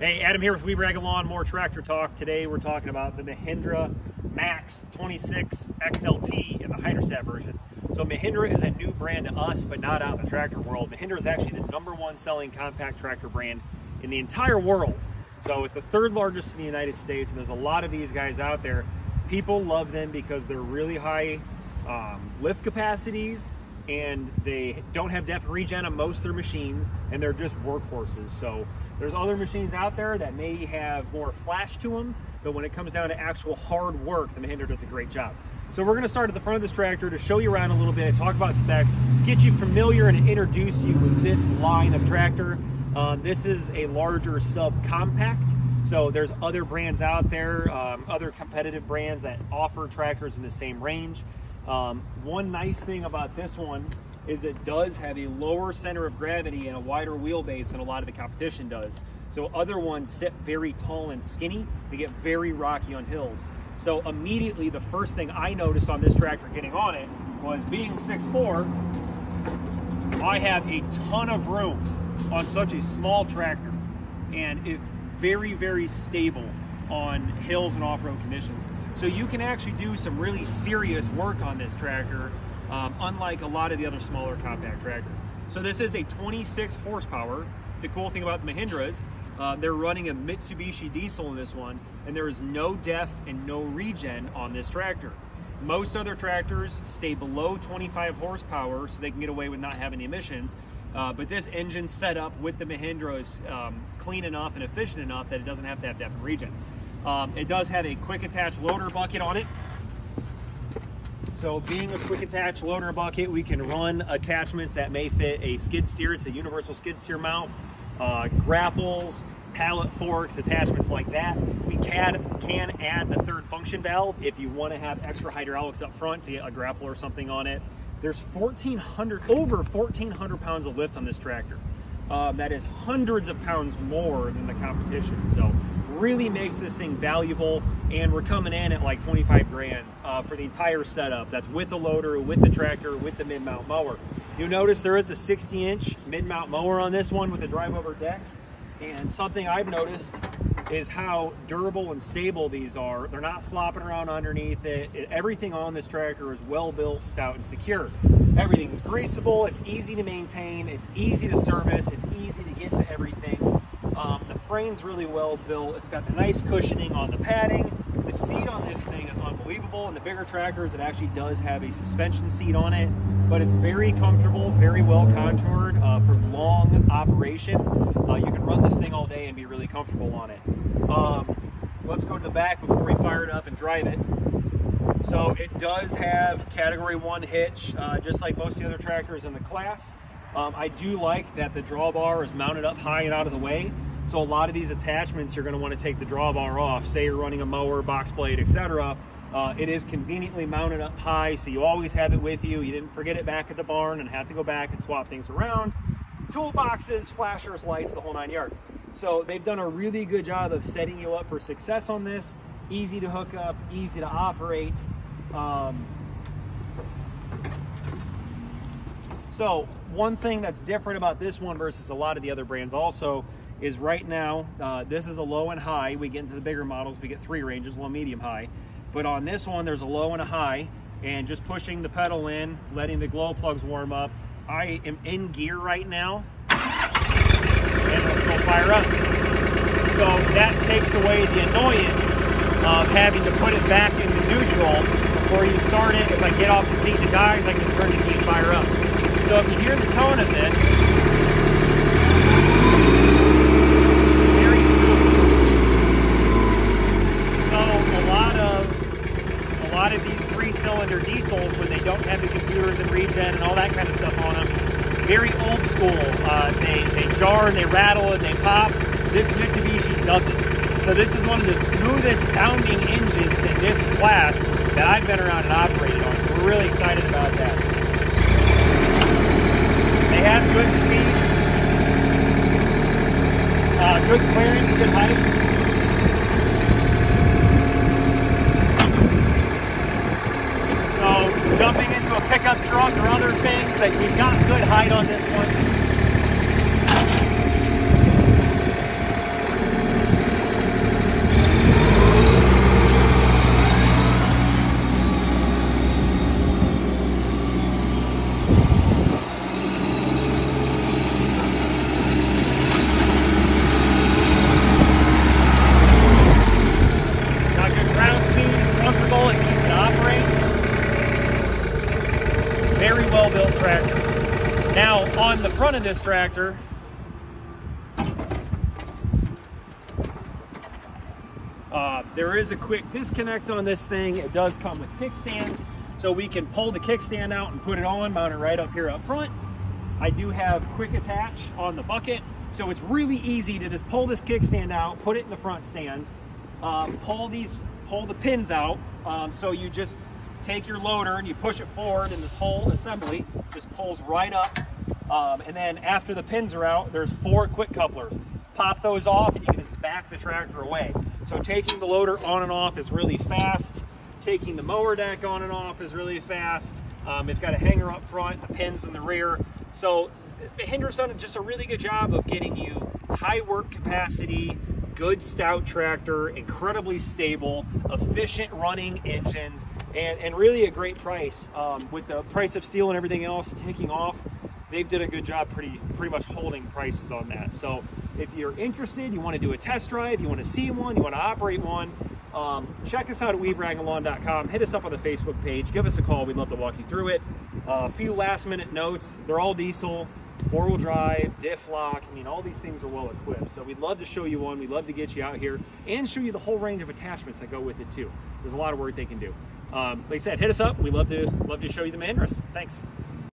Hey, Adam here with We Brag Lawn, more tractor talk. Today we're talking about the Mahindra Max 26 XLT in the hydrostat version. So Mahindra is a new brand to us, but not out in the tractor world. Mahindra is actually the #1 selling compact tractor brand in the entire world. So it's the 3rd largest in the United States, and there's a lot of these guys out there. People love them because they're really high lift capacities, and they don't have depth regen on most of their machines, and they're just workhorses. So there's other machines out there that may have more flash to them, but when it comes down to actual hard work, the Mahindra does a great job. So we're going to start at the front of this tractor to show you around a little bit, talk about specs, get you familiar and introduce you with this line of tractor. This is a larger subcompact, so there's other brands out there, other competitive brands that offer tractors in the same range. One nice thing about this one is it does have a lower center of gravity and a wider wheelbase than a lot of the competition does. So other ones sit very tall and skinny, they get very rocky on hills. So immediately the first thing I noticed on this tractor getting on it was, being 6'4", I have a ton of room on such a small tractor, and it's very, very stable on hills and off-road conditions. So you can actually do some really serious work on this tractor, unlike a lot of the other smaller compact tractors. So this is a 26 horsepower. The cool thing about the Mahindras, they're running a Mitsubishi diesel in this one, and there is no def and no regen on this tractor. Most other tractors stay below 25 horsepower so they can get away with not having the emissions, but this engine setup with the Mahindra is clean enough and efficient enough that it doesn't have to have def and regen. It does have a quick attach loader bucket on it. So being a quick attach loader bucket, we can run attachments that may fit a skid steer. It's a universal skid steer mount, grapples, pallet forks, attachments like that. We can add the 3rd function valve if you want to have extra hydraulics up front to get a grapple or something on it. There's over 1,400 pounds of lift on this tractor. That is hundreds of pounds more than the competition. So really makes this thing valuable, and we're coming in at like 25 grand for the entire setup. That's with the loader, with the tractor, with the mid-mount mower. You'll notice there is a 60-inch mid-mount mower on this one with a drive-over deck, and something I've noticed is how durable and stable these are. They're not flopping around underneath it. Everything on this tractor is well built, stout, and secure. Everything's greasable, it's easy to maintain, it's easy to service, it's easy to get to everything. The frame's really well built. It's got the nice cushioning on the padding. The seat on this thing is unbelievable. In the bigger tractors, it actually does have a suspension seat on it, but it's very comfortable, very well contoured for long operation. You can run this thing all day and be really comfortable on it. Let's go to the back before we fire it up and drive it. So it does have Category 1 hitch, just like most of the other tractors in the class. I do like that the drawbar is mounted up high and out of the way. So a lot of these attachments, you're going to want to take the drawbar off. Say you're running a mower, box blade, etc. It is conveniently mounted up high, so you always have it with you. You didn't forget it back at the barn and have to go back and swap things around. Toolboxes, flashers, lights, the whole 9 yards. So they've done a really good job of setting you up for success on this. Easy to hook up, easy to operate. So one thing that's different about this one versus a lot of the other brands also is right now, this is a low and high. We get into the bigger models, we get 3 ranges, low, medium, high. But on this one, there's a low and a high, and just pushing the pedal in, letting the glow plugs warm up. I am in gear right now, and it'll still fire up. So that takes away the annoyance of having to put it back into neutral before you start it. If I get off the seat and it dies, I can just turn the key and fire up. So if you hear the tone of this, very smooth. So a lot of these 3-cylinder diesels, when they don't have the computers and regen and all that kind of stuff on them, very old school. They jar and they rattle and they pop. This Mitsubishi doesn't. So this is one of the smoothest sounding engines in this class that I've been around and operated on. So we're really excited about that. They have good speed, good clearance, good height. So jumping into a pickup truck or other things, that we've got good height on this one. of this tractor, there is a quick disconnect on this thing. It does come with kickstands, so we can pull the kickstand out and put it on, mount it right up here up front. I do have quick attach on the bucket, so it's really easy to just pull this kickstand out, put it in the front stand, pull the pins out. So you just take your loader and you push it forward, and this whole assembly just pulls right up. And then after the pins are out, there's 4 quick couplers. Pop those off and you can just back the tractor away. So taking the loader on and off is really fast. Taking the mower deck on and off is really fast. It's got a hanger up front, the pins in the rear. So Mahindra's done just a really good job of getting you high work capacity, good stout tractor, incredibly stable, efficient running engines, and really a great price. With the price of steel and everything else taking off, they've done a good job pretty much holding prices on that. So if you're interested, you want to do a test drive, you want to see one, you want to operate one, check us out at weaveragalawn.com. Hit us up on the Facebook page. Give us a call. We'd love to walk you through it. A few last minute notes. They're all diesel, 4-wheel drive, diff lock. I mean, all these things are well equipped. So we'd love to show you one. We'd love to get you out here and show you the whole range of attachments that go with it too. There's a lot of work they can do. Like I said, hit us up. We'd love to show you the Mahindras. Thanks.